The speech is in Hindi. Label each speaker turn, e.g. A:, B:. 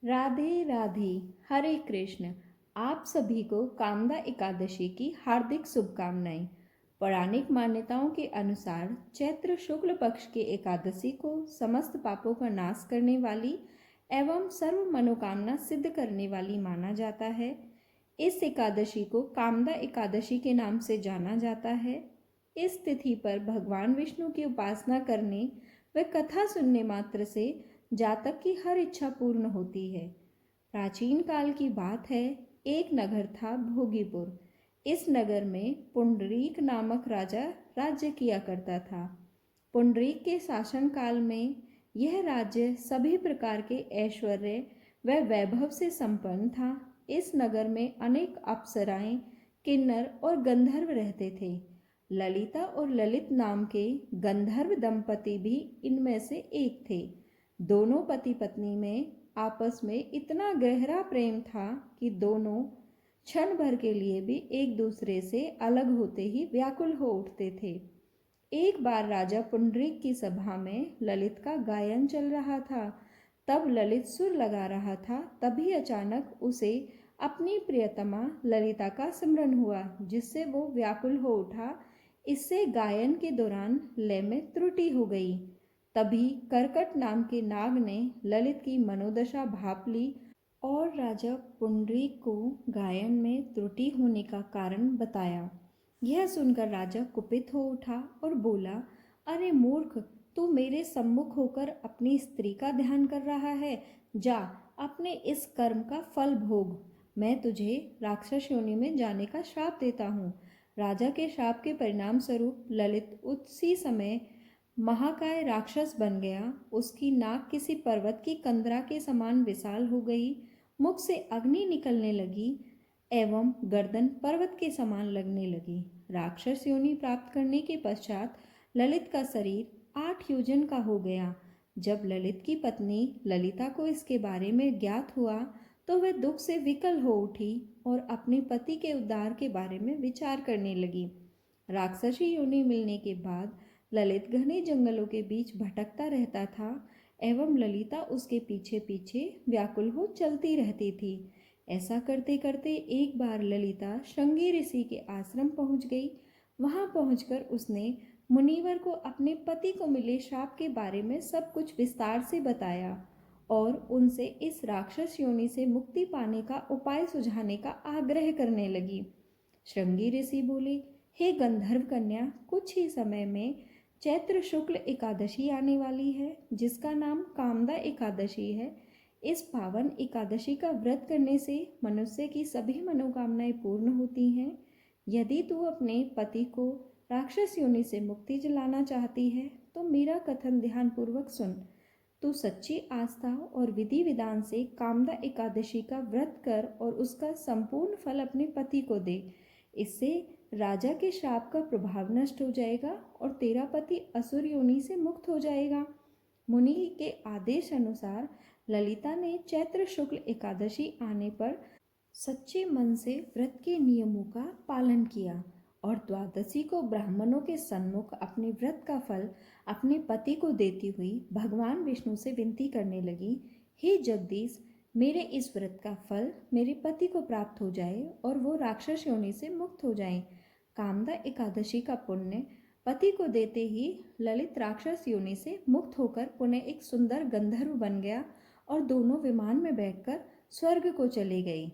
A: राधे राधे। हरे कृष्ण। आप सभी को कामदा एकादशी की हार्दिक शुभकामनाएं। पौराणिक मान्यताओं के अनुसार चैत्र शुक्ल पक्ष के एकादशी को समस्त पापों का नाश करने वाली एवं सर्व मनोकामना सिद्ध करने वाली माना जाता है। इस एकादशी को कामदा एकादशी के नाम से जाना जाता है। इस तिथि पर भगवान विष्णु की उपासना करने व कथा सुनने मात्र से जातक की हर इच्छा पूर्ण होती है। प्राचीन काल की बात है, एक नगर था भोगीपुर। इस नगर में पुंडरीक नामक राजा राज्य किया करता था। पुंडरीक के शासन काल में यह राज्य सभी प्रकार के ऐश्वर्य व वैभव से संपन्न था। इस नगर में अनेक अप्सराएं, किन्नर और गंधर्व रहते थे। ललिता और ललित नाम के गंधर्व दंपति भी इनमें से एक थे। दोनों पति पत्नी में आपस में इतना गहरा प्रेम था कि दोनों क्षण भर के लिए भी एक दूसरे से अलग होते ही व्याकुल हो उठते थे। एक बार राजा पुंडरीक की सभा में ललित का गायन चल रहा था। तब ललित सुर लगा रहा था, तभी अचानक उसे अपनी प्रियतमा ललिता का स्मरण हुआ, जिससे वो व्याकुल हो उठा। इससे गायन के दौरान लय में त्रुटि हो गई। तभी करकट नाम के नाग ने ललित की मनोदशा भांप ली और राजा पुंडरीक को गायन में त्रुटि होने का कारण बताया। यह सुनकर राजा कुपित हो उठा और बोला, अरे मूर्ख, तू मेरे सम्मुख होकर अपनी स्त्री का ध्यान कर रहा है। जा, अपने इस कर्म का फल भोग। मैं तुझे राक्षस योनि में जाने का श्राप देता हूँ। राजा के श्राप के परिणाम स्वरूप ललित उसी समय महाकाय राक्षस बन गया। उसकी नाक किसी पर्वत की कंदरा के समान विशाल हो गई, मुख से अग्नि निकलने लगी एवं गर्दन पर्वत के समान लगने लगी। राक्षस योनि प्राप्त करने के पश्चात ललित का शरीर 8 योजन का हो गया। जब ललित की पत्नी ललिता को इसके बारे में ज्ञात हुआ तो वह दुख से विकल हो उठी और अपने पति के उद्धार के बारे में विचार करने लगी। राक्षसी योनि मिलने के बाद ललित घने जंगलों के बीच भटकता रहता था एवं ललिता उसके पीछे पीछे व्याकुल हो चलती रहती थी। ऐसा करते करते एक बार ललिता श्रृंगी ऋषि के आश्रम पहुंच गई। वहां पहुंचकर उसने मुनिवर को अपने पति को मिले श्राप के बारे में सब कुछ विस्तार से बताया और उनसे इस राक्षस योनि से मुक्ति पाने का उपाय सुझाने का आग्रह करने लगी। श्रृंगी ऋषि बोले, हे गंधर्व कन्या, कुछ ही समय में चैत्र शुक्ल एकादशी आने वाली है, जिसका नाम कामदा एकादशी है। इस पावन एकादशी का व्रत करने से मनुष्य की सभी मनोकामनाएं पूर्ण होती हैं। यदि तू अपने पति को राक्षस योनि से मुक्ति दिलाना चाहती है तो मेरा कथन ध्यानपूर्वक सुन। तू सच्ची आस्था और विधि विधान से कामदा एकादशी का व्रत कर और उसका संपूर्ण फल अपने पति को दे। इससे राजा के श्राप का प्रभाव नष्ट हो जाएगा और तेरा पति असुर योनि से मुक्त हो जाएगा। मुनि के आदेश अनुसार ललिता ने चैत्र शुक्ल एकादशी आने पर सच्चे मन से व्रत के नियमों का पालन किया और द्वादशी को ब्राह्मणों के सन्मुख अपने व्रत का फल अपने पति को देती हुई भगवान विष्णु से विनती करने लगी, हे जगदीश, मेरे इस व्रत का फल मेरे पति को प्राप्त हो जाए और वो राक्षस योनि से मुक्त हो जाएं। कामदा एकादशी का पुण्य पति को देते ही ललित राक्षस योनि से मुक्त होकर पुनः एक सुंदर गंधर्व बन गया और दोनों विमान में बैठकर स्वर्ग को चले गई।